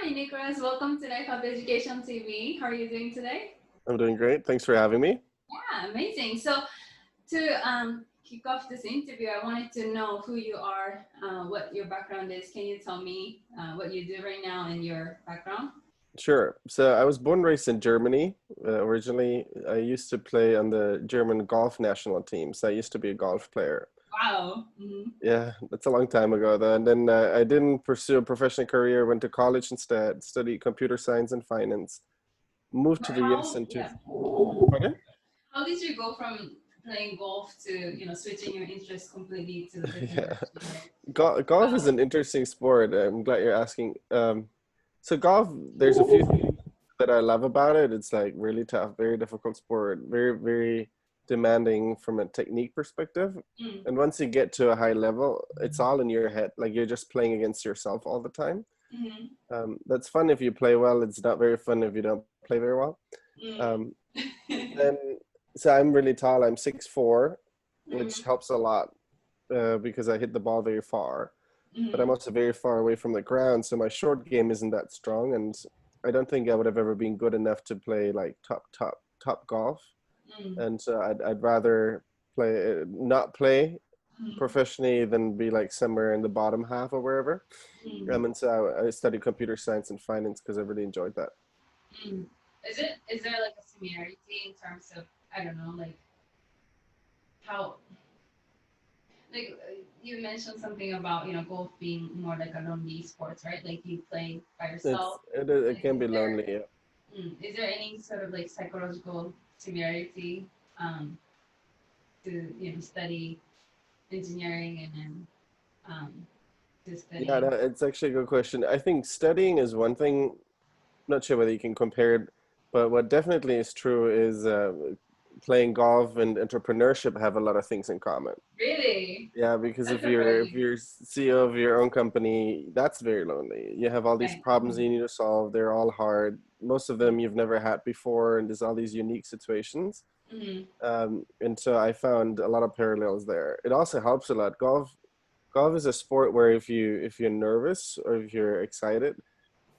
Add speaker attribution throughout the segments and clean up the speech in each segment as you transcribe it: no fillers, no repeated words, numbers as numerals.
Speaker 1: Hi, Nicholas. Welcome to Life Up Education TV. How are you doing today?
Speaker 2: I'm doing great. Thanks for having me.
Speaker 1: Yeah, amazing. So to kick off this interview, I wanted to know who you are, what your background is. Can you tell me what you do right now and your background?
Speaker 2: Sure. So I was born and raised in Germany. Originally, I used to play on the German golf national team. So I used to be a golf player.
Speaker 1: Wow. Mm-hmm.
Speaker 2: Yeah, that's a long time ago though. And then I didn't pursue a professional career, went to college instead, studied computer science and finance, moved to the US
Speaker 1: How,
Speaker 2: and to,
Speaker 1: yeah.
Speaker 2: pardon?
Speaker 1: How did you go from playing golf to, switching your interest completely to the different
Speaker 2: Yeah.
Speaker 1: direction? Like,
Speaker 2: Golf is
Speaker 1: wow.
Speaker 2: an interesting sport. I'm glad you're asking. So golf, there's a few things that I love about it. It's like really tough, very difficult sport, very, very demanding from a technique perspective.
Speaker 1: Mm,
Speaker 2: And once you get to a high level, it's all in your head. Like you're just playing against yourself all the time.
Speaker 1: mm-hmm,
Speaker 2: That's fun if you play well. It's not very fun if you don't play very well.
Speaker 1: mm.
Speaker 2: Um, and so I'm really tall. I'm 6'4", which
Speaker 1: Mm-hmm,
Speaker 2: helps a lot because I hit the ball very far. But I'm
Speaker 1: mm-hmm.
Speaker 2: also very far away from the ground, so my short game isn't that strong, and I don't think I would have ever been good enough to play like top golf.
Speaker 1: Mm,
Speaker 2: And so I'd rather play not play
Speaker 1: mm,
Speaker 2: professionally than be like somewhere in the bottom half or wherever.
Speaker 1: mm,
Speaker 2: And so I studied computer science and finance because I really enjoyed that.
Speaker 1: mm. Is there like a similarity in terms of, I don't know, like how, like you mentioned something about golf being more like a lonely sports, right? Like you play by yourself.
Speaker 2: It
Speaker 1: Like
Speaker 2: can be lonely. Yeah.
Speaker 1: is there any sort of like psychological similarity um, to study engineering and then to
Speaker 2: Yeah,
Speaker 1: study?
Speaker 2: no, it's actually a good question. I think studying is one thing. Not sure whether you can compare it, but what definitely is true is playing golf and entrepreneurship have a lot of things in common.
Speaker 1: Really?
Speaker 2: Yeah, because
Speaker 1: That's
Speaker 2: if
Speaker 1: surprising.
Speaker 2: you're CEO of your own company, that's very lonely. You have all these
Speaker 1: Right.
Speaker 2: problems you need to solve. They're all hard. Most of them you've never had before, and there's all these unique situations.
Speaker 1: Mm-hmm.
Speaker 2: And so I found a lot of parallels there. It also helps a lot. Golf is a sport where if you're nervous or if you're excited,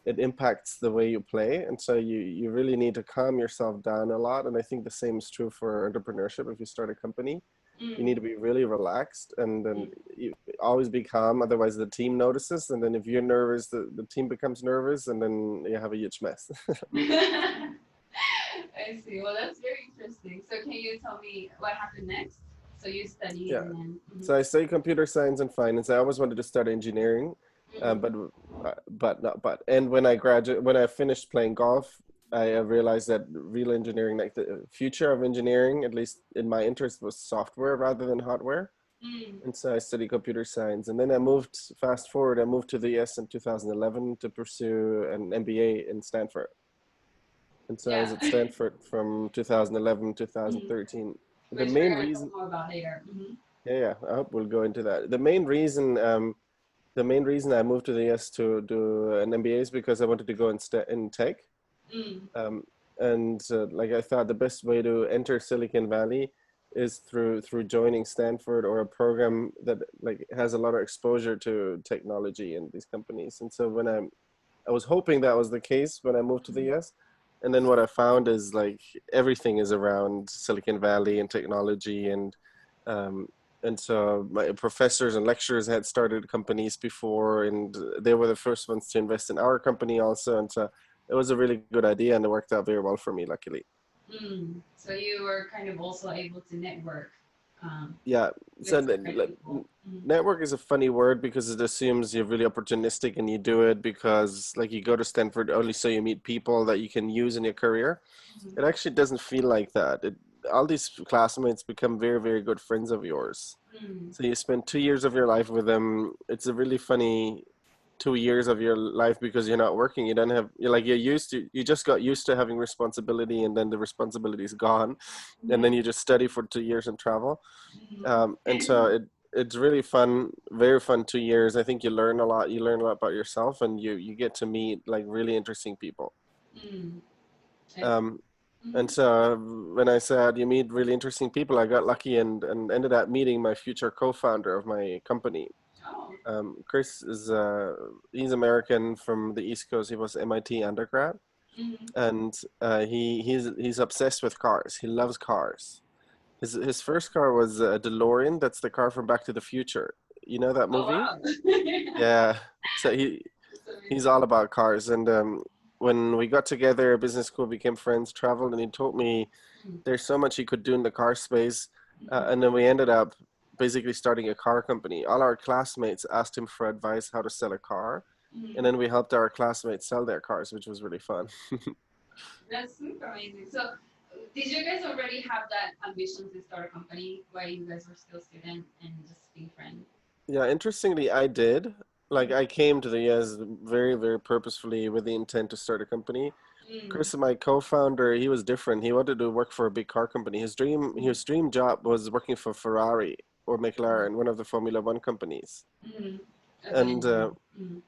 Speaker 2: it impacts the way you play, and so you really need to calm yourself down a lot. And I think the same is true for entrepreneurship. If you start a company, you need to be really relaxed, and then you always be calm, otherwise the team notices, and then if you're nervous, the team becomes nervous, and then you have a huge mess.
Speaker 1: Mm. I see. Well, that's very interesting. So, can you tell me what happened next? So, you studied
Speaker 2: Yeah,
Speaker 1: and then.
Speaker 2: so I studied computer science and finance. I always wanted to start engineering,
Speaker 1: Mm-hmm.
Speaker 2: but not but. And when I finished playing golf, I realized that real engineering, like the future of engineering, at least in my interest, was software rather than hardware.
Speaker 1: Mm-hmm.
Speaker 2: And so I studied computer science. And then I moved, fast forward, I moved to the US in 2011 to pursue an MBA in Stanford. And so I was
Speaker 1: Yeah.
Speaker 2: at Stanford from 2011
Speaker 1: Mm-hmm.
Speaker 2: 2013. The
Speaker 1: Which we're
Speaker 2: main
Speaker 1: gonna talk
Speaker 2: reason,
Speaker 1: more about later. Mm-hmm.
Speaker 2: yeah, I hope we'll go into that. The main reason I moved to the US to do an MBA is because I wanted to go in tech.
Speaker 1: Mm.
Speaker 2: Um, and like I thought the best way to enter Silicon Valley is through joining Stanford or a program that like has a lot of exposure to technology and these companies. And so I was hoping that was the case when I moved to the US. And then what I found is like everything is around Silicon Valley and technology, um, and so my professors and lecturers had started companies before, and they were the first ones to invest in our company also. And so it was a really good idea, and it worked out very well for me, luckily.
Speaker 1: Mm. So, you were kind of also able to network um,
Speaker 2: Yeah. So
Speaker 1: with different people. Mm-hmm.
Speaker 2: network is a funny word because it assumes you're really opportunistic and you do it because like you go to Stanford only so you meet people that you can use in your career.
Speaker 1: Mm-hmm.
Speaker 2: It actually doesn't feel like that. All these classmates become very, very good friends of yours.
Speaker 1: Mm.
Speaker 2: So you spend 2 years of your life with them. It's a really funny 2 years of your life because you're not working. You don't have, you just got used to having responsibility, and then the responsibility is gone. And then
Speaker 1: Mm-hmm.
Speaker 2: you just study for 2 years and travel. And
Speaker 1: Mm-hmm.
Speaker 2: so it's really fun, very fun 2 years. I think you learn a lot. You learn a lot about yourself, and you get to meet like really interesting people.
Speaker 1: Mm. I see.
Speaker 2: Um,
Speaker 1: Mm-hmm.
Speaker 2: and so when I said you meet really interesting people, I got lucky and ended up meeting my future co-founder of my company.
Speaker 1: Oh.
Speaker 2: Chris is he's American from the East Coast. He was MIT undergrad,
Speaker 1: Mm-hmm.
Speaker 2: and he's obsessed with cars. He loves cars. His first car was a DeLorean. That's the car from Back to the Future. You know that
Speaker 1: Oh
Speaker 2: movie?
Speaker 1: wow.
Speaker 2: Yeah. So
Speaker 1: That's amazing.
Speaker 2: he's all about cars. And when we got together, business school, became friends, traveled, and he told me there's so much he could do in the car space.
Speaker 1: Mm-hmm.
Speaker 2: And then we ended up basically starting a car company. All our classmates asked him for advice how to sell a car. And
Speaker 1: Mm-hmm.
Speaker 2: then we helped our classmates sell their cars, which was really fun.
Speaker 1: That's super amazing. So, did you guys already have that ambition to start a company while you guys were still student and just being friends?
Speaker 2: Yeah, interestingly, I did. Like, I came to the US very, very purposefully with the intent to start a company.
Speaker 1: Mm-hmm.
Speaker 2: Chris, my co-founder, he was different. He wanted to work for a big car company. His dream job was working for Ferrari or McLaren, one of the Formula One companies.
Speaker 1: Mm-hmm. As an
Speaker 2: And
Speaker 1: engineer. Mm-hmm.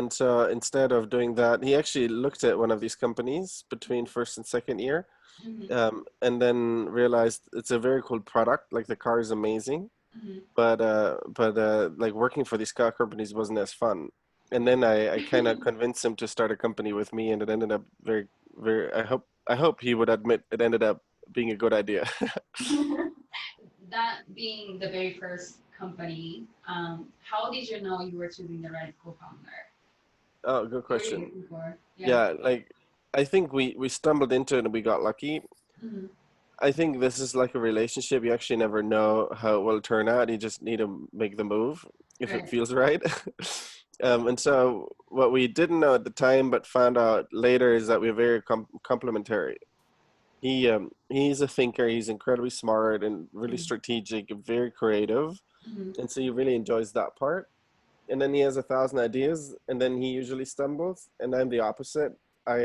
Speaker 2: so instead of doing that, he actually looked at one of these companies between first and second year,
Speaker 1: Mm-hmm.
Speaker 2: and then realized it's a very cool product. Like the car is amazing,
Speaker 1: Mm-hmm.
Speaker 2: but like working for these car companies wasn't as fun. And then I kind of convinced him to start a company with me, and it ended up very, very. I hope he would admit it ended up being a good idea.
Speaker 1: That being the very first company, how did you know you were choosing the right co-founder?
Speaker 2: Oh, good
Speaker 1: What were you
Speaker 2: question.
Speaker 1: looking for? Yeah.
Speaker 2: Yeah, like I think we stumbled into it and we got lucky.
Speaker 1: Mm-hmm.
Speaker 2: I think this is like a relationship. You actually never know how it will turn out. You just need to make the move if it
Speaker 1: Right.
Speaker 2: feels right. And so what we didn't know at the time, but found out later, is that we're very complementary. He's a thinker. He's incredibly smart and really strategic, and very creative,
Speaker 1: Mm-hmm.
Speaker 2: and so he really enjoys that part. And then he has 1,000 ideas, and then he usually stumbles, and I'm the opposite. I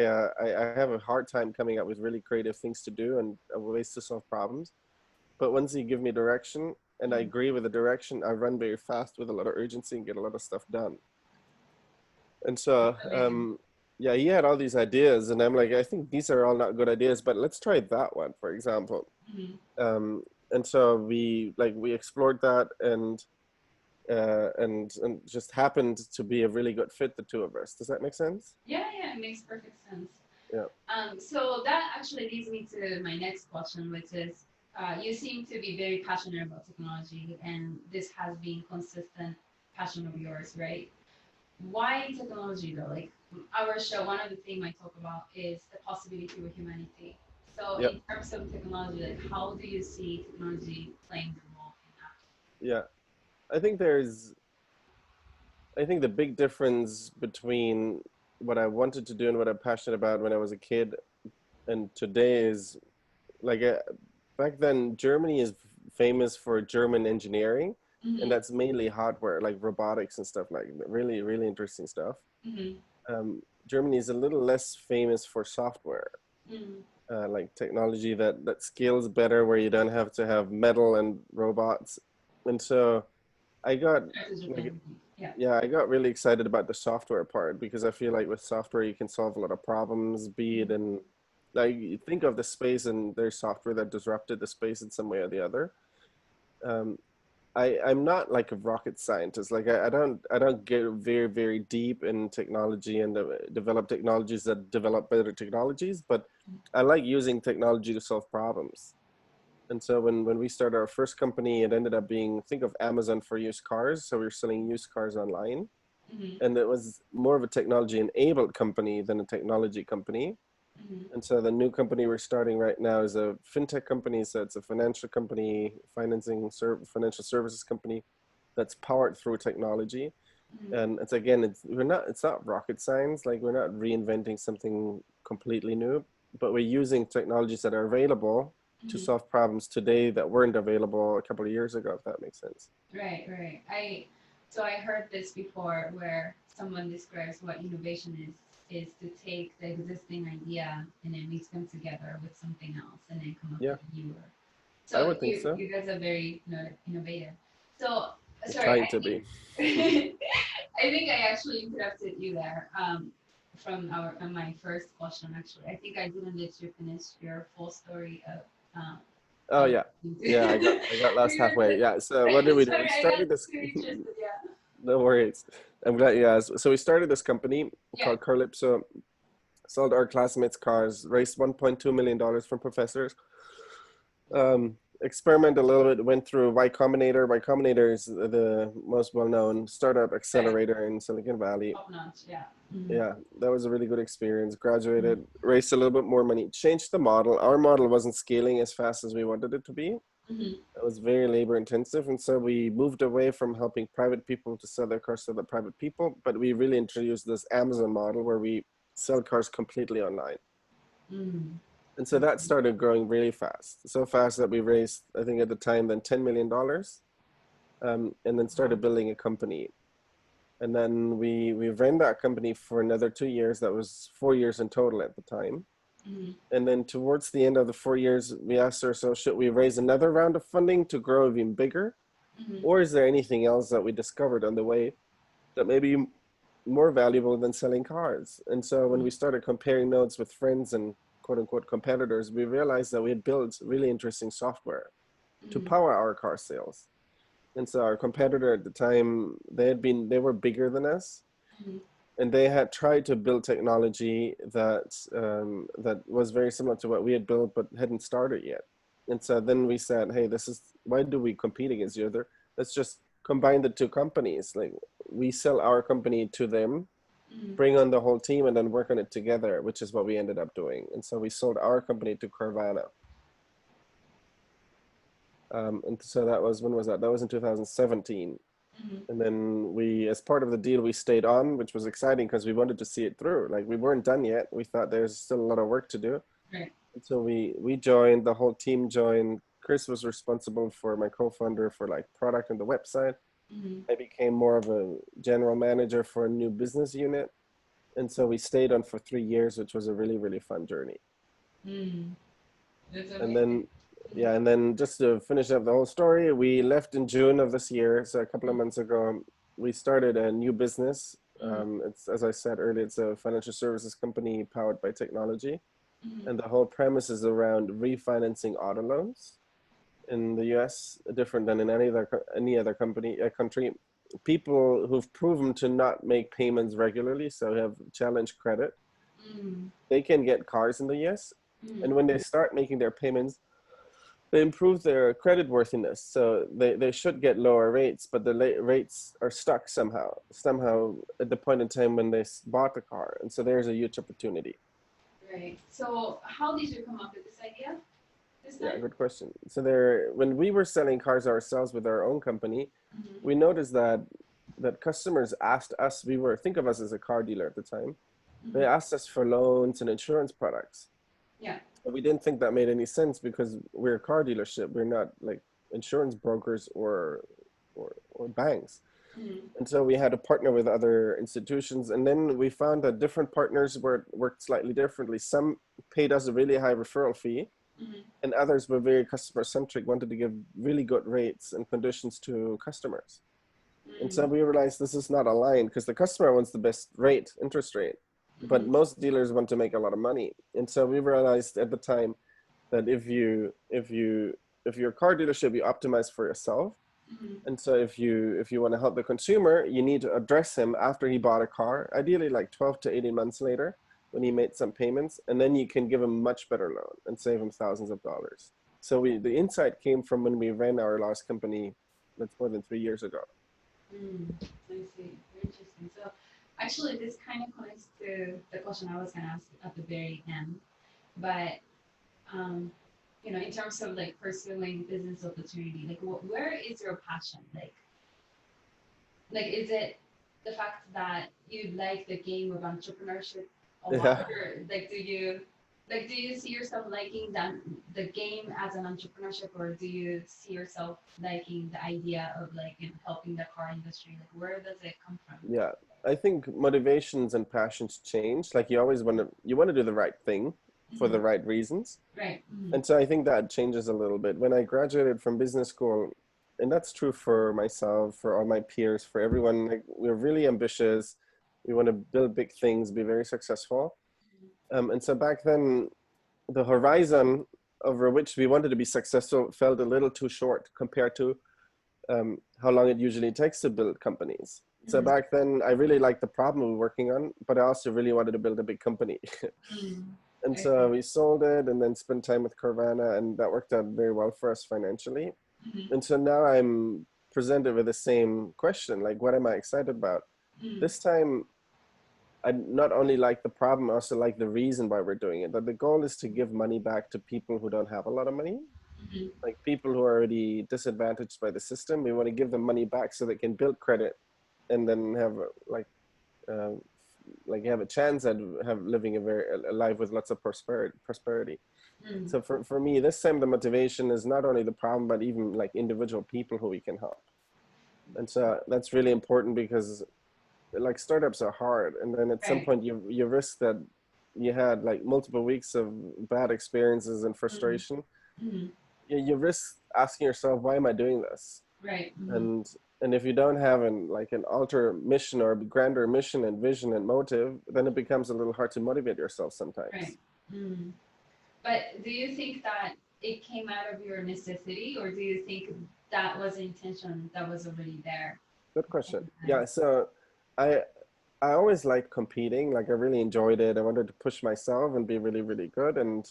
Speaker 2: have a hard time coming up with really creative things to do and ways to solve problems. But once you give me direction and I
Speaker 1: Mm-hmm.
Speaker 2: agree with the direction, I run very fast with a lot of urgency and get a lot of stuff done. And
Speaker 1: That's
Speaker 2: so,
Speaker 1: amazing.
Speaker 2: yeah, he had all these ideas, and I'm like, I think these are all not good ideas, but let's try that one, for example.
Speaker 1: Mm-hmm.
Speaker 2: And so we explored that, and just happened to be a really good fit, the two of us. Does that make sense?
Speaker 1: Yeah, yeah, it makes perfect sense.
Speaker 2: Yeah.
Speaker 1: So that actually leads me to my next question, which is, you seem to be very passionate about technology, and this has been consistent passion of yours, right? Why technology though? Like our show, one of the things I talk about is the possibility with humanity. So
Speaker 2: Yeah.
Speaker 1: in terms of technology, like how do you see technology playing the role in
Speaker 2: Yeah. I think there's, I think the big difference between what I wanted to do and what I'm passionate about when I was a kid and today is like back then Germany is famous for German engineering,
Speaker 1: that?
Speaker 2: and that's mainly hardware like robotics and stuff, like really, really interesting stuff.
Speaker 1: Mm-hmm.
Speaker 2: Germany is a little less famous for software,
Speaker 1: Mm-hmm.
Speaker 2: like technology that scales better, where you don't have to have metal and robots. And so I got like,
Speaker 1: Yeah.
Speaker 2: yeah, I got really excited about the software part because I feel like with software you can solve a lot of problems, be it in, like, you think of the space and there's software that disrupted the space in some way or the other. Um, I'm not like a rocket scientist. Like I don't get very, very deep in technology and develop technologies that develop better technologies, but I like using technology to solve problems. And so when we started our first company, it ended up being, think of Amazon for used cars. So we were selling used cars online,
Speaker 1: Mm-hmm.
Speaker 2: and it was more of a technology enabled company than a technology company.
Speaker 1: Mm-hmm.
Speaker 2: And so the new company we're starting right now is a fintech company. So it's a financial company, financial services company that's powered through technology.
Speaker 1: Mm-hmm.
Speaker 2: And it's, again, it's not rocket science. Like, we're not reinventing something completely new, but we're using technologies that are available to
Speaker 1: Mm-hmm.
Speaker 2: solve problems today that weren't available a couple of years ago, if that makes sense.
Speaker 1: Right, right. I heard this before where someone describes what innovation is to take the existing idea and then mix them together with something else and then come up
Speaker 2: Yeah,
Speaker 1: with a newer.
Speaker 2: I
Speaker 1: So
Speaker 2: would think so.
Speaker 1: you guys are very innovative. So sorry,
Speaker 2: Trying
Speaker 1: I
Speaker 2: to be.
Speaker 1: think I think I actually interrupted you there. From our my first question actually, I think I didn't let you finish your full story of
Speaker 2: Oh
Speaker 1: how
Speaker 2: yeah,
Speaker 1: you
Speaker 2: yeah. I got lost
Speaker 1: we were
Speaker 2: halfway. Yeah. So what did we do?
Speaker 1: sorry,
Speaker 2: We
Speaker 1: I got
Speaker 2: started this.
Speaker 1: too interested. Yeah.
Speaker 2: No worries. I'm glad you asked. So we started this company
Speaker 1: Yeah.
Speaker 2: called Calypso, sold our classmates cars, raised $1.2 million from professors. Experiment a little bit, went through Y Combinator. Y Combinator is the most well-known startup
Speaker 1: Right.
Speaker 2: accelerator in Silicon Valley.
Speaker 1: Top notch. Yeah.
Speaker 2: Yeah, that was a really good experience. Graduated, raised a little bit more money, changed the model. Our model wasn't scaling as fast as we wanted it to be. It was very labor intensive. And so we moved away from helping private people to sell their cars to the private people. But we really introduced this Amazon model where we sell cars completely online. And so that started growing really fast. So fast that we raised, I think at the time, then $10 million, and then started building a company. And then we ran that company for another 2 years. That was 4 years in total at the time. And then towards the end of the 4 years, we asked ourselves, should we raise another round of funding to grow even bigger? Or is there anything else that we discovered on the way that may be more valuable than selling cars? And so when we started comparing notes with friends and quote unquote competitors, we realized that we had built really interesting software to power our car sales. And so our competitor at the time, they were bigger than us. And they had tried to build technology that that was very similar to what we had built, but hadn't started yet. And so then we said, hey, why do we compete against each other? Let's just combine the two companies. Like, we sell our company to them, bring on the whole team, and then work on it together, which is what we ended up doing. And so we sold our company to Carvana. And so that was, when was that? That was in 2017. And then we, as part of the deal, we stayed on, which was exciting because we wanted to see it through. Like, we weren't done yet. We thought there's still a lot of work to do.
Speaker 1: Right.
Speaker 2: And so we joined, the whole team joined. Chris was responsible for, my co-founder, for like product and the website. I became more of a general manager for a new business unit. And so we stayed on for 3 years, which was a really, really fun journey.
Speaker 1: That's
Speaker 2: And
Speaker 1: amazing.
Speaker 2: then, yeah, and then just to finish up the whole story, we left in June of this year. So a couple of months ago, we started a new business. It's, as I said earlier, it's a financial services company powered by technology. And the whole premise is around refinancing auto loans in the US, different than in any other country. People who've proven to not make payments regularly, so have challenged credit, they can get cars in the US. And when they start making their payments, they improve their credit worthiness. So they should get lower rates, but the rates are stuck somehow at the point in time when they bought the car. And so there's a huge opportunity.
Speaker 1: Right. So how did you come up with this idea?
Speaker 2: Yeah, good question. So when we were selling cars ourselves with our own company, we noticed that customers asked us, think of us as a car dealer at the time. They asked us for loans and insurance products.
Speaker 1: Yeah.
Speaker 2: But we didn't think that made any sense because we're a car dealership. We're not like insurance brokers or banks. And so we had to partner with other institutions. And then we found that different partners worked slightly differently. Some paid us a really high referral fee, and others were very customer centric, wanted to give really good rates and conditions to customers. And so we realized this is not aligned because the customer wants the best rate, interest rate, but most dealers want to make a lot of money. And so we realized at the time that if you're a car dealership, you optimize for yourself. And so if you want to help the consumer, you need to address him after he bought a car, ideally like 12 to 18 months later, when he made some payments, and then you can give him much better loan and save him thousands of dollars. So the insight came from when we ran our last company, that's more than 3 years ago.
Speaker 1: I see. Very interesting. So actually, this kind of connects to the question I was going to ask at the very end. But in terms of like pursuing business opportunity, like where is your passion? Like is it the fact that you like the game of entrepreneurship a lot, or like do you see yourself liking the game as an entrepreneurship, or do you see yourself liking the idea of like helping the car industry? Like where does it come from?
Speaker 2: Yeah, I think motivations and passions change. Like you always want to do the right thing for the right reasons.
Speaker 1: Right.
Speaker 2: And so I think that changes a little bit. When I graduated from business school, and that's true for myself, for all my peers, for everyone, like we're really ambitious. We want to build big things, be very successful. And so back then, the horizon over which we wanted to be successful felt a little too short compared to how long it usually takes to build companies. So back then, I really liked the problem we were working on, but I also really wanted to build a big company. And
Speaker 1: I
Speaker 2: so
Speaker 1: see.
Speaker 2: we sold it and then spent time with Carvana, and that worked out very well for us financially. And so now I'm presented with the same question, like, what am I excited about? This time, I not only like the problem, I also like the reason why we're doing it. That the goal is to give money back to people who don't have a lot of money, like people who are already disadvantaged by the system. We want to give them money back so they can build credit and then have uh, have a chance at have living a life with lots of prosperity. So for me, this time the motivation is not only the problem, but even like individual people who we can help. And so that's really important because like startups are hard, and then at some
Speaker 1: Right.
Speaker 2: point you risk that you had like multiple weeks of bad experiences and frustration. You risk asking yourself, why am I doing this?
Speaker 1: Right.
Speaker 2: And if you don't have an alter mission or a grander mission and vision and motive, then it becomes a little hard to motivate yourself sometimes.
Speaker 1: Right. But do you think that it came out of your necessity, or do you think that was intention that was already there?
Speaker 2: Good question. Yeah, so I I always liked competing. Like I really enjoyed it. I wanted to push myself and be really, really good. And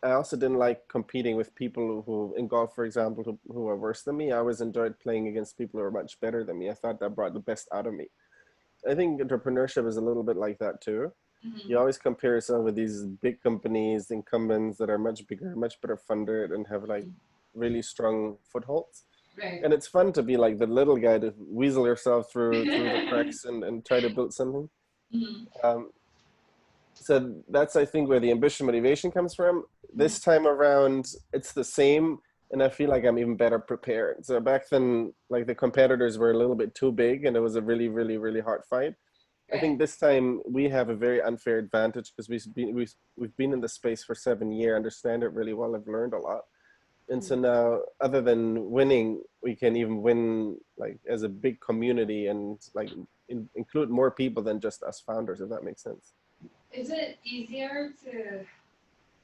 Speaker 2: I also didn't like competing with people who, in golf, for example, who are worse than me. I always enjoyed playing against people who are much better than me. I thought that brought the best out of me. I think entrepreneurship is a little bit like that too. You always compare yourself with these big companies, incumbents that are much bigger, much better funded, and have like really strong footholds.
Speaker 1: Right.
Speaker 2: And it's fun to be like the little guy to weasel yourself through the cracks and try to build something. Um, so that's, I think, where the ambition motivation comes from. This time around, it's the same, and I feel like I'm even better prepared. So back then, like the competitors were a little bit too big, and it was a really, really, really hard fight. I think this time we have a very unfair advantage because we've been in the space for 7 years, understand it really well, have learned a lot. And so now, other than winning, we can even win like as a big community and like include more people than just us founders, if that makes sense.
Speaker 1: Is it easier to,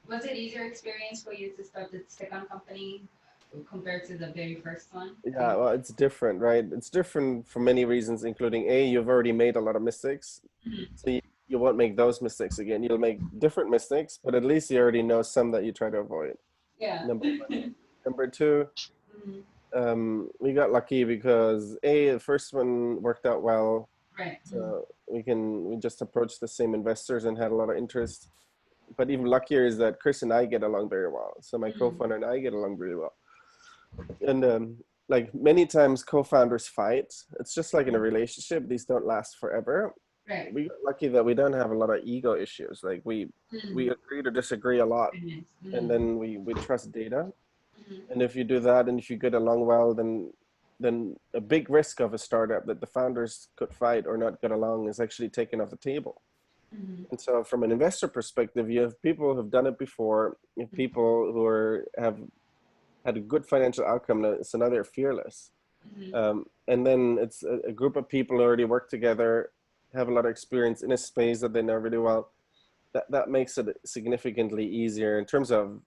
Speaker 1: was it easier experience for you to start the second company compared to the very first one?
Speaker 2: Yeah, well, it's different, right? It's different for many reasons, including you've already made a lot of mistakes. So you won't make those mistakes again. You'll make different mistakes, but at least you already know some that you try to avoid.
Speaker 1: Yeah.
Speaker 2: Number one. Number two, we got lucky because the first one worked out well.
Speaker 1: Right.
Speaker 2: So we just approached the same investors and had a lot of interest. But even luckier is that Chris and I get along very well. So my co-founder and I get along really well. And like many times co-founders fight. It's just like in a relationship, these don't last forever.
Speaker 1: Right.
Speaker 2: We got lucky that we don't have a lot of ego issues. Like we agree to disagree a lot, and then we trust data. And if you do that, and if you get along well, then a big risk of a startup that the founders could fight or not get along is actually taken off the table. And so from an investor perspective, you have people who've done it before, you have people who have had a good financial outcome, so now they're fearless. And then it's a group of people who already work together, have a lot of experience in a space that they know really well. That makes it significantly easier in terms of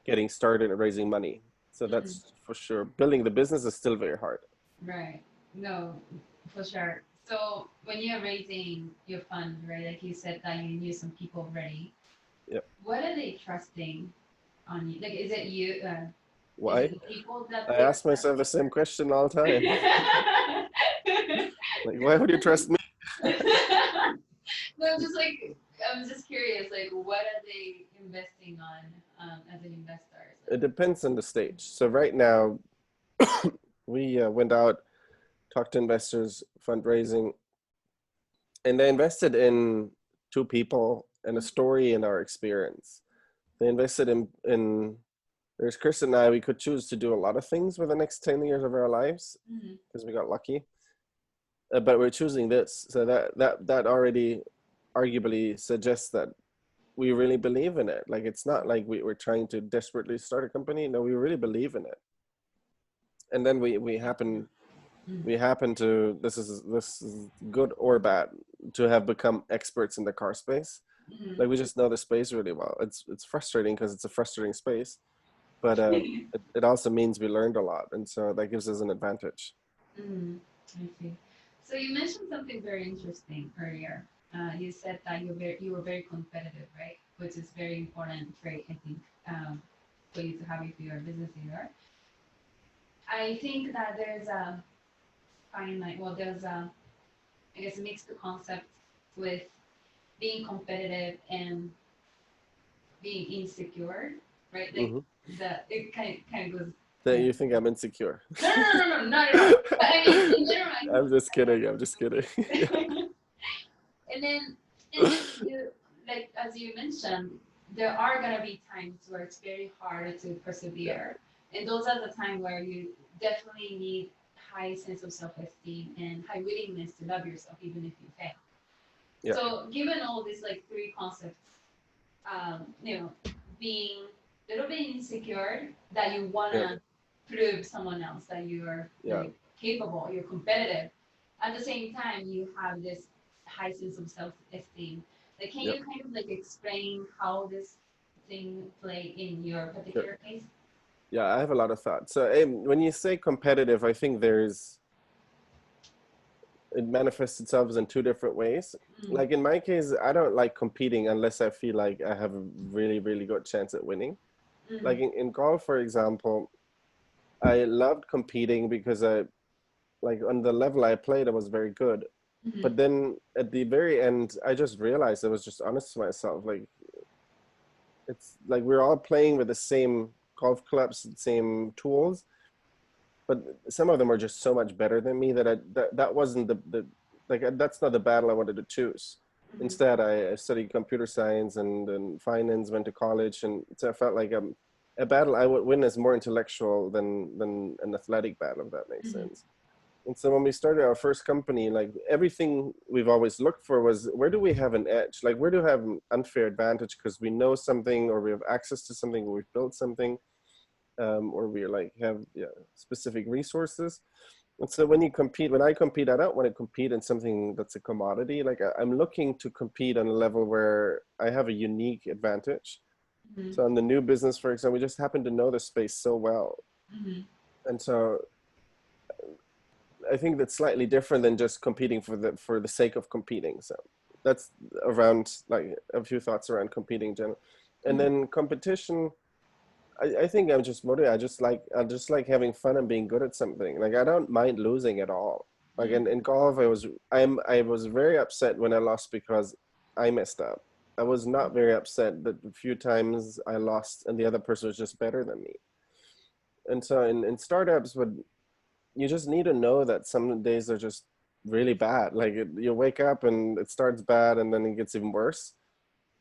Speaker 2: getting started and raising money. So that's for sure. Building the business is still very hard.
Speaker 1: Right. No, for sure. So when you're raising your fund, right, like you said that you knew some people already.
Speaker 2: Yep.
Speaker 1: What are they trusting on you? Like, is it you? Is
Speaker 2: Why?
Speaker 1: it the people that
Speaker 2: I
Speaker 1: they're
Speaker 2: ask myself the same question all the time.
Speaker 1: trusting?
Speaker 2: Like, why would you trust me?
Speaker 1: No, I'm just curious. Like, what are they investing on as an investor?
Speaker 2: It depends on the stage. So right now, we went out, talked to investors, fundraising, and they invested in two people and a story and our experience. They invested in there's Chris and I, we could choose to do a lot of things for the next 10 years of our lives because we got lucky. But we're choosing this. So that already arguably suggests that we really believe in it. Like, it's not like we're trying to desperately start a company. No, we really believe in it. And then we happen to, this is good or bad, to have become experts in the car space. Like, we just know the space really well. It's frustrating because it's a frustrating space, but it also means we learned a lot, and so that gives us an advantage.
Speaker 1: I see. So you mentioned something very interesting earlier. You said that you were very competitive, right? Which is very important trait, I think, for you to have if you're a business leader. I think that there's a fine line. Well, there's a, I guess, mixed concept with being competitive and being insecure, right? Like
Speaker 2: Hmm.
Speaker 1: the it kind of goes.
Speaker 2: That
Speaker 1: Yeah.
Speaker 2: you think I'm insecure.
Speaker 1: No, not at all. But I mean, in general, I
Speaker 2: I'm just kidding. I'm just kidding. Yeah.
Speaker 1: think. And then you, like as you mentioned, there are gonna be times where it's very hard to
Speaker 2: Yeah.
Speaker 1: persevere, and those are the time where you definitely need high sense of self-esteem and high willingness to love yourself even if you fail.
Speaker 2: Yeah.
Speaker 1: So given all these like three concepts, you know, being a little bit insecure that you
Speaker 2: Yeah.
Speaker 1: wanna prove someone else that you are
Speaker 2: Yeah.
Speaker 1: like capable, you're competitive. At the same time, you have this high sense of self-esteem. Like, can
Speaker 2: Yeah.
Speaker 1: you kind of like explain how this thing play in your
Speaker 2: Sure.
Speaker 1: particular case?
Speaker 2: Yeah. I have a lot of thoughts. So when you say competitive, I think it manifests itself in two different ways.
Speaker 1: Mm,
Speaker 2: Like in my case, I don't like competing unless I feel like I have a really, really good chance at winning. Like
Speaker 1: mm,
Speaker 2: in golf, for example, I loved competing because like on the level I played, I was very good.
Speaker 1: mm,
Speaker 2: But then at the very end, I just realized I was just honest to myself. Like it's like we're all playing with the same golf clubs, same tools, but some of them are just so much better than me that that wasn't the like that's not the battle I wanted to choose.
Speaker 1: mm,
Speaker 2: Instead, I studied computer science and finance, went to college, and so I felt like a battle I would win is more intellectual than an athletic battle, if that makes
Speaker 1: mm,
Speaker 2: sense. And so when we started our first company, like everything we've always looked for was where do we have an edge? Like where do we have an unfair advantage because we know something or we have access to something or we've built something, or we like have, yeah, specific resources. And so when I compete, I don't want to compete in something that's a commodity. Like I'm looking to compete on a level where I have a unique advantage.
Speaker 1: mm,
Speaker 2: So in the new business, for example, we just happen to know the space so well.
Speaker 1: mm,
Speaker 2: And so I think that's slightly different than just competing for the sake of competing. So that's around like a few thoughts around competing in general. And
Speaker 1: mm,
Speaker 2: then competition, I think I'm just motivated. I just like having fun and being good at something. Like I don't mind losing at all. Like
Speaker 1: mm,
Speaker 2: in golf, I was very upset when I lost because I messed up. I was not very upset that the few times I lost and the other person was just better than me. And so in startups, what you just need to know that some days are just really bad. Like you wake up and it starts bad and then it gets even worse.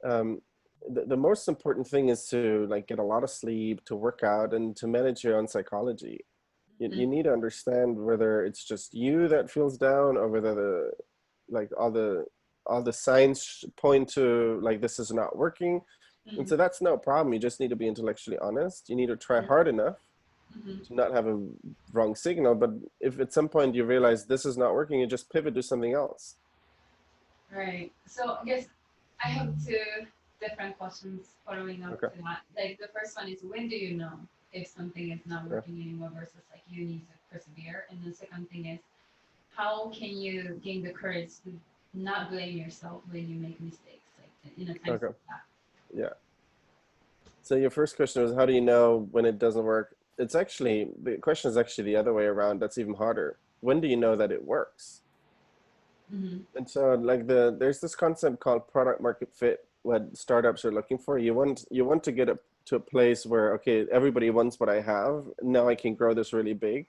Speaker 2: Um, the most important thing is to like get a lot of sleep, to work out, and to manage your own psychology. You
Speaker 1: mm,
Speaker 2: need to understand whether it's just you that feels down or whether the like all the signs point to like this is not working. And
Speaker 1: mm,
Speaker 2: so that's no problem. You just need to be intellectually honest. You need to try hard enough
Speaker 1: mm.
Speaker 2: to not have a wrong signal. But if at some point you realize this is not working, you just pivot to something else.
Speaker 1: Right. So I guess I have two different questions following up
Speaker 2: Okay.
Speaker 1: to that. Like the first one is when do you know if something is not
Speaker 2: Yeah.
Speaker 1: working anymore versus like you need to persevere? And the second thing is how can you gain the courage to not blame yourself when you make mistakes, like in a time
Speaker 2: Okay.
Speaker 1: like that?
Speaker 2: Yeah. So your first question was how do you know when it doesn't work? It's actually the question is actually the other way around. That's even harder. When do you know that it works?
Speaker 1: Mm-hmm.
Speaker 2: And so like there's this concept called product market fit, what startups are looking for. You want to get to a place where okay, everybody wants what I have. Now I can grow this really big.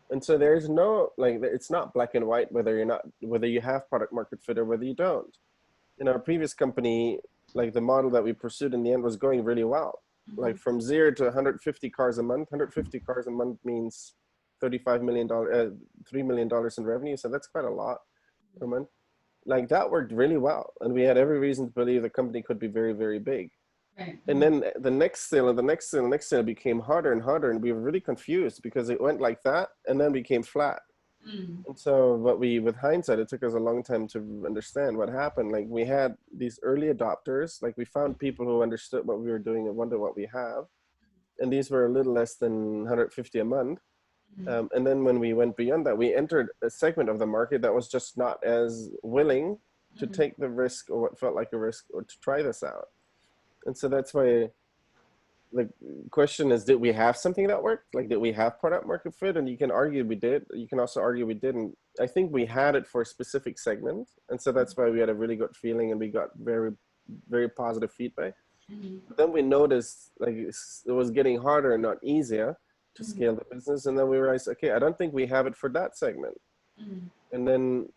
Speaker 2: And so there's no like it's not black and white whether you have product market fit or whether you don't. In our previous company, like the model that we pursued in the end was going really well.
Speaker 1: Mm-hmm.
Speaker 2: Like from 0 to 150 cars a month. 150 cars a month means $35 million, $3 million in revenue. So that's quite a lot per month. Like that worked really well, and we had every reason to believe the company could be very, very big.
Speaker 1: Right.
Speaker 2: And
Speaker 1: Mm-hmm.
Speaker 2: then the next sale and the next sale and the next sale became harder and harder, and we were really confused because it went like that and then became flat.
Speaker 1: Mm-hmm.
Speaker 2: And so what we, with hindsight, it took us a long time to understand what happened. Like we had these early adopters, like we found people who understood what we were doing and wanted what we have. And these were a little less than 150 a month.
Speaker 1: Mm-hmm.
Speaker 2: And then when we went beyond that, we entered a segment of the market that was just not as willing to
Speaker 1: Mm-hmm.
Speaker 2: take the risk or what felt like a risk or to try this out. And so that's why the question is, did we have something that worked? Like, did we have product market fit? And you can argue we did. You can also argue we didn't. I think we had it for a specific segment. And so that's why we had a really good feeling and we got very, very positive feedback.
Speaker 1: Mm-hmm.
Speaker 2: But then we noticed like it was getting harder and not easier to
Speaker 1: Mm-hmm.
Speaker 2: scale the business. And then we realized, okay, I don't think we have it for that segment.
Speaker 1: Mm-hmm.
Speaker 2: And then,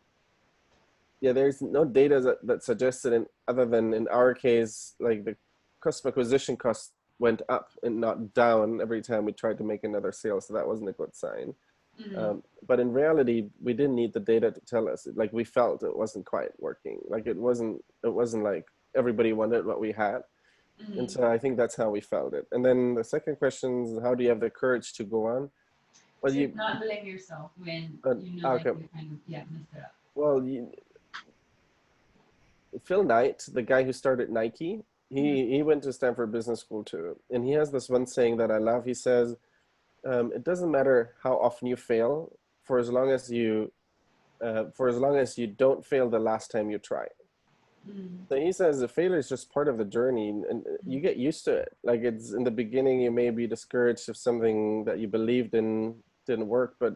Speaker 2: yeah, there's no data that suggested in other than in our case, like the customer acquisition cost went up and not down every time we tried to make another sale. So that wasn't a good sign.
Speaker 1: Mm-hmm.
Speaker 2: But in reality, we didn't need the data to tell us. Like we felt it wasn't quite working. Like it wasn't like everybody wanted what we had. And
Speaker 1: Mm-hmm.
Speaker 2: so I think that's how we felt it. And then the second question is, how do you have the courage to go on? Well,
Speaker 1: To
Speaker 2: you,
Speaker 1: not blame yourself when you know that
Speaker 2: okay.
Speaker 1: you kind of messed it up.
Speaker 2: Well, Phil Knight, the guy who started Nike,
Speaker 1: Mm-hmm.
Speaker 2: he went to Stanford Business School too. And he has this one saying that I love. He says, it doesn't matter how often you fail, for as long as you don't fail the last time you try.
Speaker 1: Mm-hmm.
Speaker 2: So he says the failure is just part of the journey and you get used to it. Like it's in the beginning, you may be discouraged if something that you believed in didn't work, but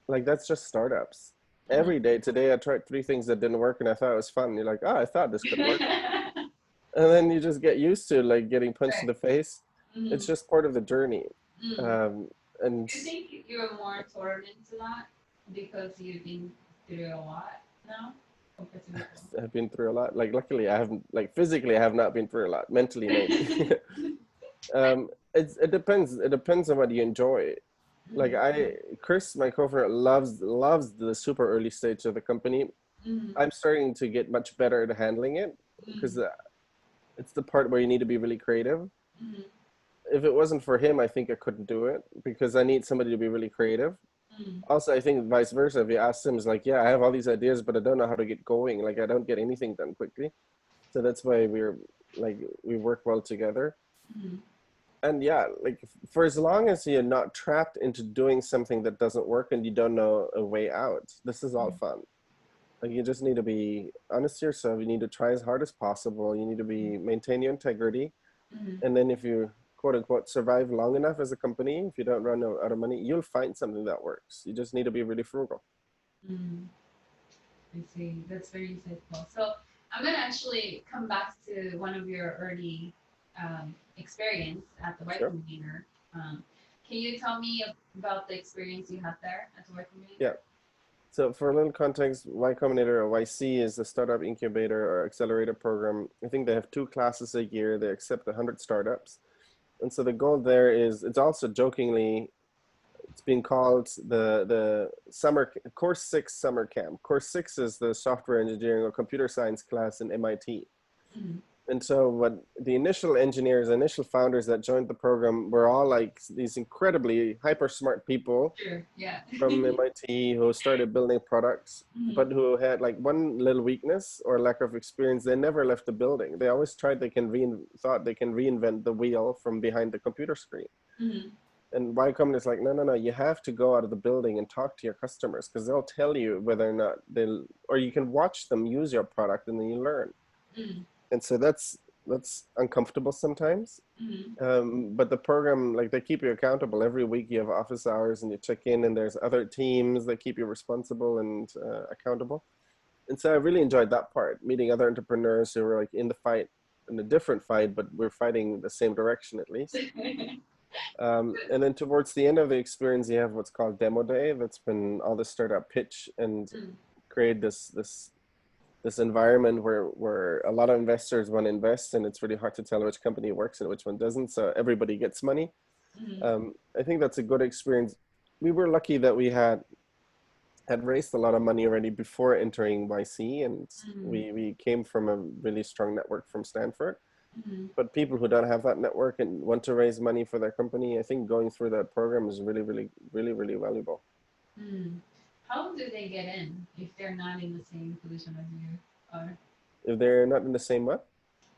Speaker 2: like that's just startups. Every day today, I tried 3 things that didn't work and I thought it was fun. You're like, oh, I thought this could work.
Speaker 1: Mm-hmm.
Speaker 2: And then you just get used to like getting punched in
Speaker 1: Right.
Speaker 2: the face.
Speaker 1: Mm-hmm.
Speaker 2: It's just part of the journey.
Speaker 1: Mm-hmm.
Speaker 2: Um, and
Speaker 1: Do you think you're more tolerant to that because you've been through a lot now compared to
Speaker 2: I've been through a lot. Like luckily, I haven't like physically, I have not been through a lot. Mentally, maybe.
Speaker 1: before?
Speaker 2: It depends. It depends on what you enjoy. Like Chris, my co-founder, loves the super early stage of the company.
Speaker 1: Mm-hmm.
Speaker 2: I'm starting to get much better at handling it because it's the part where you need to be really creative.
Speaker 1: Mm-hmm.
Speaker 2: If it wasn't for him, I think I couldn't do it because I need somebody to be really creative.
Speaker 1: Mm-hmm.
Speaker 2: Also, I think vice versa. If you ask him, it's like, yeah, I have all these ideas, but I don't know how to get going. Like I don't get anything done quickly. So that's why we work well together.
Speaker 1: Mm-hmm.
Speaker 2: And yeah, like for as long as you're not trapped into doing something that doesn't work and you don't know a way out, this is all fun. Like you just need to be honest to yourself. You need to try as hard as possible. You need to maintain your integrity.
Speaker 1: Mm-hmm.
Speaker 2: And then if you quote unquote survive long enough as a company, if you don't run out of money, you'll find something that works. You just need to be really frugal.
Speaker 1: Mm-hmm. I see. That's very insightful. So I'm gonna actually come back to one of your early experience at the Y
Speaker 2: Sure.
Speaker 1: Combinator. Can you tell me about the experience you had there at the Y Combinator?
Speaker 2: Yeah. So for a little context, Y Combinator or YC is a startup incubator or accelerator program. I think they have 2 classes a year. They accept 100 startups. And so the goal there is, it's also jokingly, it's being called the summer course 6 summer camp. Course 6 is the software engineering or computer science class in MIT.
Speaker 1: Mm-hmm.
Speaker 2: And so what the initial engineers, initial founders that joined the program were all like these incredibly hyper smart people
Speaker 1: Sure. Yeah.
Speaker 2: from MIT who started building products,
Speaker 1: Mm-hmm.
Speaker 2: but who had like one little weakness or lack of experience. They never left the building. They always thought they can reinvent the wheel from behind the computer screen.
Speaker 1: Mm-hmm.
Speaker 2: And Y Combinator is like, no, no, no, you have to go out of the building and talk to your customers because they'll tell you whether or not or you can watch them use your product and then you learn.
Speaker 1: Mm-hmm.
Speaker 2: And so that's uncomfortable sometimes.
Speaker 1: Mm-hmm.
Speaker 2: But the program, like they keep you accountable. Every week you have office hours and you check in and there's other teams that keep you responsible and accountable. And so I really enjoyed that part, meeting other entrepreneurs who were like in the fight, in a different fight, but we're fighting the same direction at least. And then towards the end of the experience, you have what's called demo day. That's when all the startup pitch and create this environment where a lot of investors want to invest, and it's really hard to tell which company works and which one doesn't. So everybody gets money.
Speaker 1: Mm-hmm.
Speaker 2: I think that's a good experience. We were lucky that we had raised a lot of money already before entering YC, and we came from a really strong network from Stanford.
Speaker 1: Mm-hmm.
Speaker 2: But people who don't have that network and want to raise money for their company, I think going through that program is really, really, really, really valuable.
Speaker 1: Mm. How do they get in if they're not in the same position as you are?
Speaker 2: If they're not in the same what?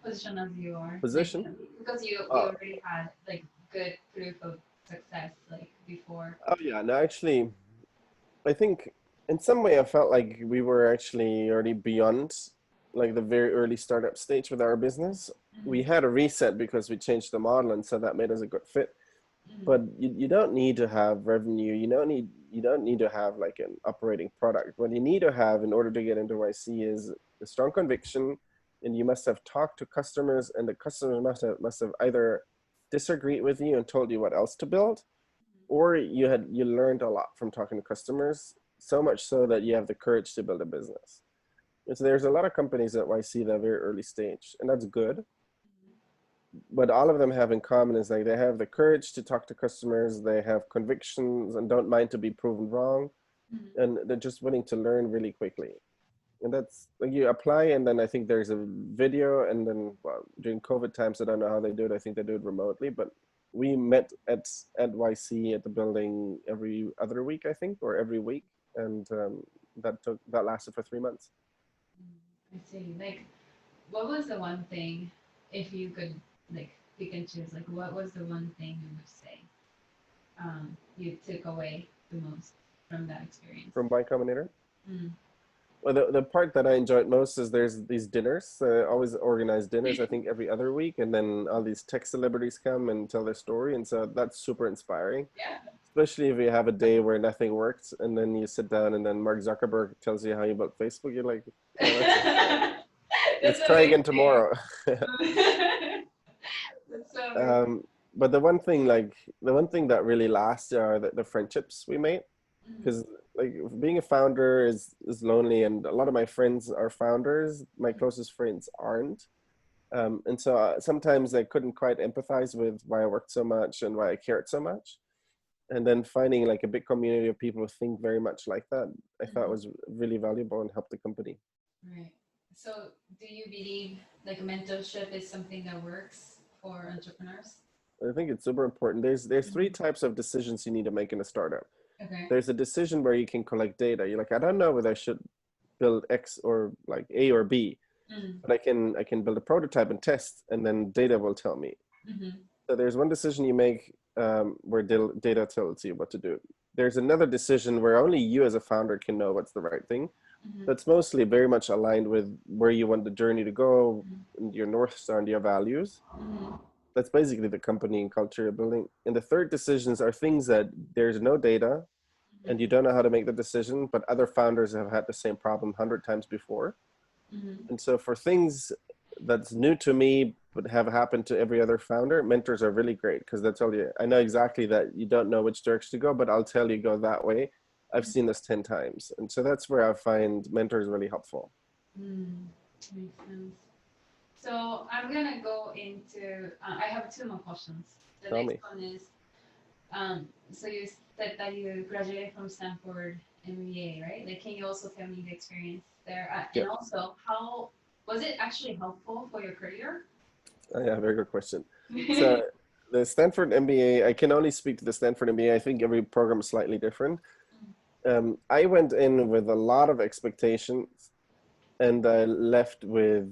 Speaker 1: Position as you are, like
Speaker 2: Position?
Speaker 1: because you
Speaker 2: Uh,
Speaker 1: already had like good proof of success like before?
Speaker 2: Oh yeah, no, actually, I think in some way I felt like we were actually already beyond like the very early startup stage with our business. We
Speaker 1: Mm-hmm.
Speaker 2: had a reset because we changed the model, and so that made us a good fit.
Speaker 1: Mm-hmm.
Speaker 2: But you don't need to have revenue. You don't need to have like an operating product. What you need to have in order to get into YC is a strong conviction, and you must have talked to customers, and the customers must have either disagreed with you and told you what else to build, or you learned a lot from talking to customers, so much so that you have the courage to build a business. And so there's a lot of companies at YC that are very early stage, and that's good. What all of them have in common is like they have the courage to talk to customers, they have convictions and don't mind to be proven wrong,
Speaker 1: Mm-hmm.
Speaker 2: and they're just willing to learn really quickly. And that's like you apply, and then I think there's a video, and then well, during COVID times, I don't know how they do it. I think they do it remotely, but we met at YC at the building every other week, I think, or every week, and that lasted for 3 months.
Speaker 1: I see. Like, what was the one thing, if you could like pick and choose, like what was the one thing you would say you took away the most from that experience?
Speaker 2: From Y Combinator.
Speaker 1: Mm.
Speaker 2: Well, the part that I enjoyed most is there's these dinners, always organized dinners, I think every other week. And then all these tech celebrities come and tell their story. And so that's super inspiring,
Speaker 1: Yeah.
Speaker 2: especially if you have a day where nothing works and then you sit down and then Mark Zuckerberg tells you how you built Facebook. You're like, oh, that's inspiring.
Speaker 1: That's
Speaker 2: Let's try again
Speaker 1: amazing.
Speaker 2: tomorrow.
Speaker 1: That's so amazing.
Speaker 2: um, but the one thing that really lasts are the friendships we made,
Speaker 1: Mm,
Speaker 2: because like being a founder is lonely, and a lot of my friends are founders. My closest friends aren't, and so sometimes I couldn't quite empathize with why I worked so much and why I cared so much. And then finding like a big community of people who think very much like that, I thought
Speaker 1: mm,
Speaker 2: was really valuable and helped the company.
Speaker 1: right. So, do you believe like mentorship is something that works for entrepreneurs?
Speaker 2: I think it's super important. There's three
Speaker 1: Mm,
Speaker 2: types of decisions you need to make in a startup.
Speaker 1: okay.
Speaker 2: There's a decision where you can collect data. You're like, I don't know whether I should build X or like A or B,
Speaker 1: Mm,
Speaker 2: but I can build a prototype and test, and then data will tell me.
Speaker 1: mm-hmm,
Speaker 2: So there's one decision you make where data tells you what to do. There's another decision where only you as a founder can know what's the right thing.
Speaker 1: mm-hmm,
Speaker 2: That's mostly very much aligned with where you want the journey to go,
Speaker 1: mm-hmm,
Speaker 2: and your North Star and your values.
Speaker 1: mm-hmm,
Speaker 2: That's basically the company and culture you're building. And the third decisions are things that there's no data and you don't know how to make the decision, but other founders have had the same problem 100 times before.
Speaker 1: mm-hmm,
Speaker 2: And so for things that's new to me but have happened to every other founder, mentors are really great because they tell you, I know exactly that you don't know which direction to go, but I'll tell you go that way. I've seen this 10 times. And so that's where I find mentors really helpful.
Speaker 1: mm, makes sense. So I'm gonna go into. I have two more questions. The
Speaker 2: Tell
Speaker 1: next
Speaker 2: me.
Speaker 1: one is, so you said that you graduated from Stanford MBA, right? Like, can you also tell me the experience there,
Speaker 2: Yeah.
Speaker 1: and also how was it actually helpful for your career?
Speaker 2: Oh, yeah, very good question. So
Speaker 1: Mm,
Speaker 2: the Stanford MBA, I can only speak to the Stanford MBA. I think every program is slightly different. I went in with a lot of expectations, and I left with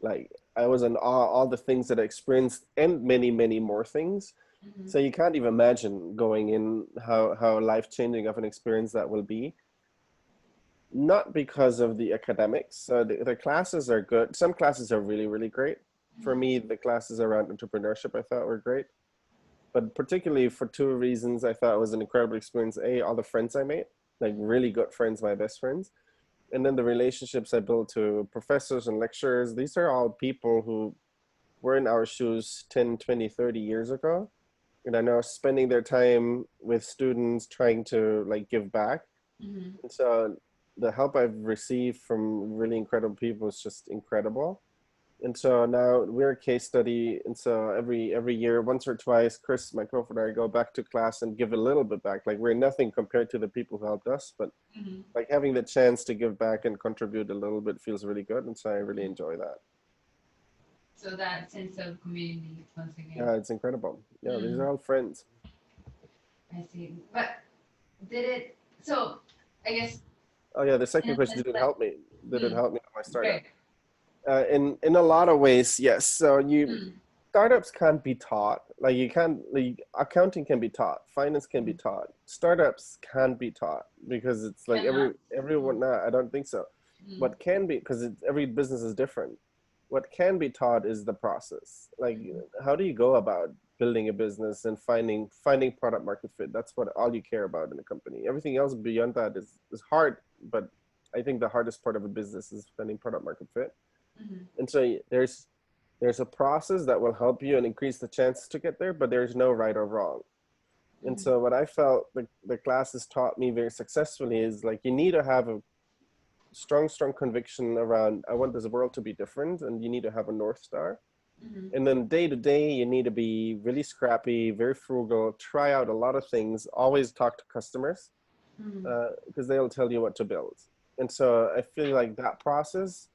Speaker 2: like I was in awe all the things that I experienced and many many more things.
Speaker 1: mhm,
Speaker 2: So you can't even imagine going in how life changing of an experience that will be. Not because of the academics. So the classes are good. Some classes are really really great. For
Speaker 1: mhm,
Speaker 2: me, the classes around entrepreneurship I thought were great, but particularly for two reasons. I thought it was an incredible experience. A, all the friends I made, like really good friends, my best friends, and then the relationships I built to professors and lecturers. These are all people who were in our shoes 10, 20, 30 years ago, and are now spending their time with students trying to like give back.
Speaker 1: mhm,
Speaker 2: And so the help I've received from really incredible people is just incredible. And so now we're a case study. And so every year, once or twice, Chris, my co-founder, I go back to class and give a little bit back. Like we're nothing compared to the people who helped us, but
Speaker 1: mhm.
Speaker 2: like having the chance to give back and contribute a little bit feels really good. And so I really enjoy that.
Speaker 1: So that sense of community once again.
Speaker 2: Yeah, it's incredible. Yeah, these
Speaker 1: Mm,
Speaker 2: are all friends.
Speaker 1: I see. But did it? So I guess
Speaker 2: Oh yeah, the
Speaker 1: in
Speaker 2: second
Speaker 1: a
Speaker 2: question,
Speaker 1: sense
Speaker 2: did it
Speaker 1: that.
Speaker 2: help me? Did it
Speaker 1: Mm,
Speaker 2: help me with my startup?
Speaker 1: right.
Speaker 2: In a lot of ways, yes. So you
Speaker 1: Mm,
Speaker 2: startups can't be taught. Like you can't, like accounting can be taught, finance can be taught. Startups can't be taught because it's like
Speaker 1: Cannot.
Speaker 2: everyone. No, I don't think so.
Speaker 1: Mm,
Speaker 2: What can be, because every business is different. What can be taught is the process. Like
Speaker 1: mm,
Speaker 2: how do you go about building a business and finding product market fit? That's what all you care about in a company. Everything else beyond that is hard, but I think the hardest part of a business is finding product market fit.
Speaker 1: mm,
Speaker 2: And so there's a process that will help you and increase the chances to get there, but there's no right or wrong. And
Speaker 1: mm,
Speaker 2: so what I felt the classes taught me very successfully is like you need to have a strong conviction around I want this world to be different, and you need to have a North Star.
Speaker 1: mm,
Speaker 2: And then day to day, you need to be really scrappy, very frugal, try out a lot of things, always talk to customers
Speaker 1: mm,
Speaker 2: because they'll tell you what to build. And so I feel like that process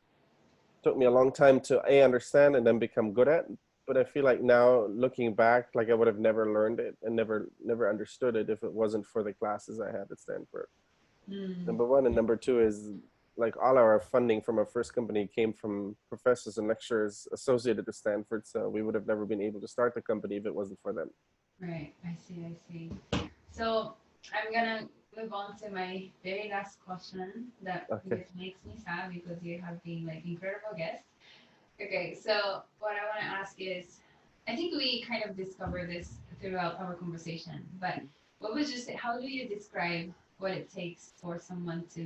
Speaker 2: took me a long time to understand and then become good at. But I feel like now looking back, like I would have never learned it and never understood it if it wasn't for the classes I had at Stanford.
Speaker 1: mm.
Speaker 2: Number one, and number two is like all our funding from our first company came from professors and lecturers associated to Stanford. So we would have never been able to start the company if it wasn't for them.
Speaker 1: Right. I see. I see. So I'm gonna move on to my very last question that
Speaker 2: Okay.
Speaker 1: which makes me sad because you have been like incredible guest. Okay, so what I want to ask is, I think we kind of discovered this throughout our conversation, but what would you say? How do you describe what it takes for someone to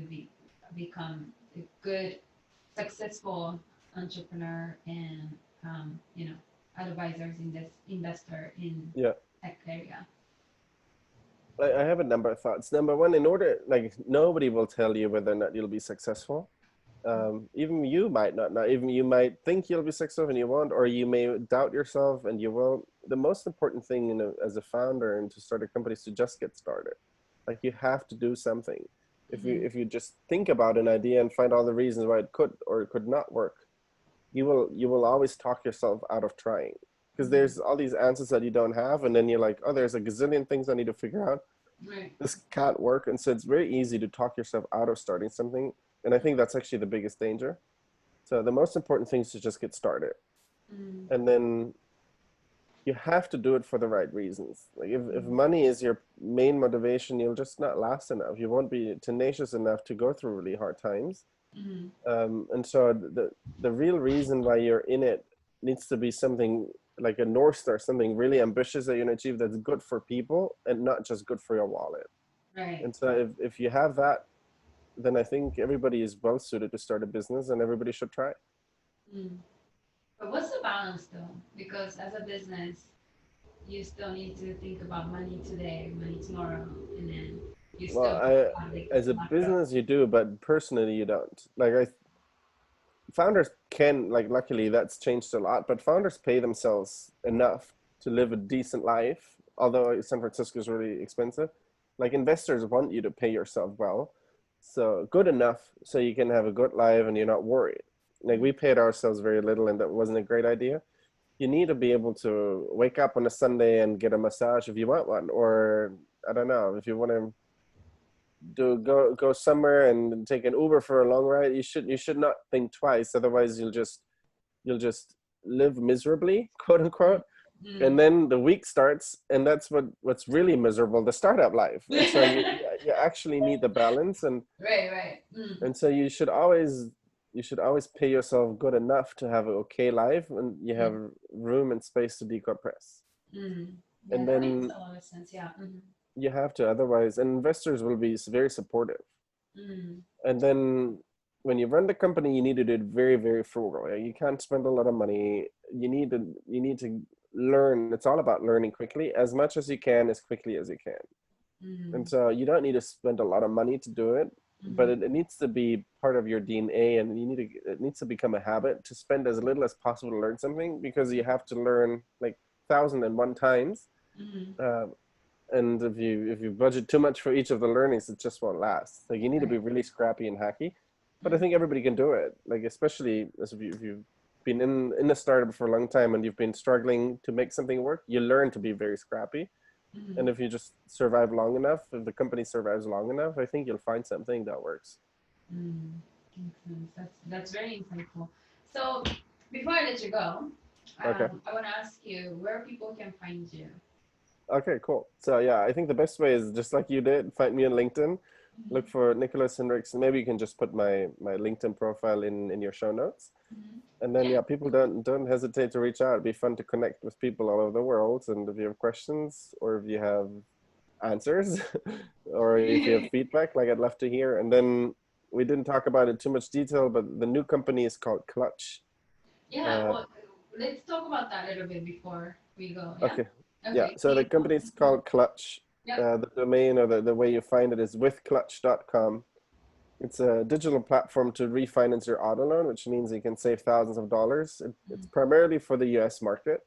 Speaker 1: become a good, successful entrepreneur and advisors in this investor in
Speaker 2: Yeah.
Speaker 1: tech area?
Speaker 2: I have a number of thoughts. Number one, in order, like nobody will tell you whether or not you'll be successful. Even you might not know. Even you might think you'll be successful and you won't, or you may doubt yourself and you won't. The most important thing, as a founder and to start a company is to just get started. Like you have to do something.
Speaker 1: Mm-hmm.
Speaker 2: If you just think about an idea and find all the reasons why it could or it could not work, you will always talk yourself out of trying because
Speaker 1: Mm-hmm.
Speaker 2: there's all these answers that you don't have, and then you're like, oh, there's a gazillion things I need to figure out.
Speaker 1: Right.
Speaker 2: This can't work, and so it's very easy to talk yourself out of starting something, and I think that's actually the biggest danger. So the most important thing is to just get started,
Speaker 1: Mm-hmm.
Speaker 2: and then you have to do it for the right reasons. Like if money is your main motivation, you'll just not last enough. You won't be tenacious enough to go through really hard times.
Speaker 1: Mm-hmm.
Speaker 2: And so the real reason why you're in it needs to be something like a North Star, something really ambitious that you can achieve that's good for people and not just good for your wallet.
Speaker 1: Right.
Speaker 2: And so if you have that, then I think everybody is well suited to start a business and everybody should try.
Speaker 1: Mm. But what's the balance though? Because as a business, you still need to think about money today, money tomorrow, and then you
Speaker 2: Well,
Speaker 1: still have like the
Speaker 2: as a
Speaker 1: collateral.
Speaker 2: business you do, but personally you don't. Like founders can, like, luckily that's changed a lot, but founders pay themselves enough to live a decent life, although San Francisco is really expensive. Like investors want you to pay yourself well, so good enough so you can have a good life and you're not worried. Like we paid ourselves very little and that wasn't a great idea. You need to be able to wake up on a Sunday and get a massage if you want one, or I don't know, if you want to go somewhere and take an Uber for a long ride, you should not think twice. Otherwise, you'll just live miserably, quote unquote. And
Speaker 1: Mm.
Speaker 2: then the week starts, and that's what's really miserable, the startup life. And so you actually need the balance,
Speaker 1: Right, right. Mm.
Speaker 2: and so you should always pay yourself good enough to have an okay life, and you have
Speaker 1: Mm.
Speaker 2: room and space to decompress.
Speaker 1: Mm. Yeah,
Speaker 2: And
Speaker 1: that makes
Speaker 2: then
Speaker 1: a lot of sense. Yeah. Mm.
Speaker 2: you have to, otherwise, and investors will be very supportive.
Speaker 1: Mm.
Speaker 2: And then when you run the company, you need to do it very frugal. You can't spend a lot of money. You need to learn. It's all about learning quickly, as much as you can, as quickly as you can. And
Speaker 1: Mm.
Speaker 2: so you don't need to spend a lot of money to do it, but
Speaker 1: Mm.
Speaker 2: it needs to be part of your DNA, and it needs to become a habit to spend as little as possible to learn something, because you have to learn like 1,001 times.
Speaker 1: Mm.
Speaker 2: Um, and if you budget too much for each of the learnings, it just won't last. Like you need to be
Speaker 1: Right.
Speaker 2: really scrappy and hacky, but I
Speaker 1: Mm.
Speaker 2: think everybody can do it. Like especially as if you've been in a startup for a long time and you've been struggling to make something work, you learn to be very scrappy.
Speaker 1: Mm.
Speaker 2: And if you just survive long enough, if the company survives long enough, I think you'll find something that works.
Speaker 1: Mm. Makes sense. That's very insightful. So before I let you go,
Speaker 2: Okay.
Speaker 1: I want to ask you where people can find you.
Speaker 2: Okay, cool. So yeah, I think the best way is just like you did, find me on LinkedIn, look
Speaker 1: Mm-hmm.
Speaker 2: for Nicholas Hinrichsen. Maybe you can just put my LinkedIn profile in your show notes.
Speaker 1: Mm-hmm.
Speaker 2: And then
Speaker 1: Yeah.
Speaker 2: yeah, people don't hesitate to reach out. It'd be fun to connect with people all over the world. And if you have questions or if you have answers or if you have feedback, like I'd love to hear. And then we didn't talk about it too much detail, but the new company is called Clutch.
Speaker 1: Yeah.
Speaker 2: Uh,
Speaker 1: Well, let's talk about that a little bit before we go. Yeah.
Speaker 2: okay. Yeah.
Speaker 1: Okay.
Speaker 2: So the
Speaker 1: Please.
Speaker 2: company is called Clutch.
Speaker 1: Yep.
Speaker 2: The domain or the way you find it is withclutch.com. It's a digital platform to refinance your auto loan, which means you can save thousands of dollars. It's primarily for the US market.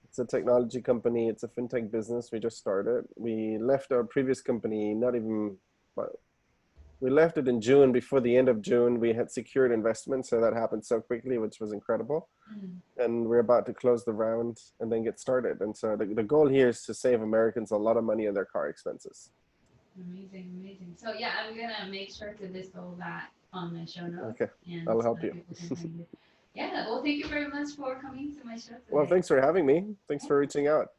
Speaker 2: It's a technology company. It's a fintech business. We just started. We left our previous company, not even, well, we left it in June. Before the end of June, we had secured investment. So that happened so quickly, which was incredible.
Speaker 1: Mm.
Speaker 2: And we're about to close the round and then get started. And so the goal here is to save Americans a lot of money on their car expenses.
Speaker 1: Amazing, amazing. So yeah, I'm gonna make sure to list all that on my show notes
Speaker 2: Okay,
Speaker 1: and
Speaker 2: I'll
Speaker 1: so
Speaker 2: help
Speaker 1: that
Speaker 2: you.
Speaker 1: people can find you. Yeah. Well, thank you very much for coming to my show
Speaker 2: Well,
Speaker 1: today.
Speaker 2: thanks for having me. Thanks for reaching out.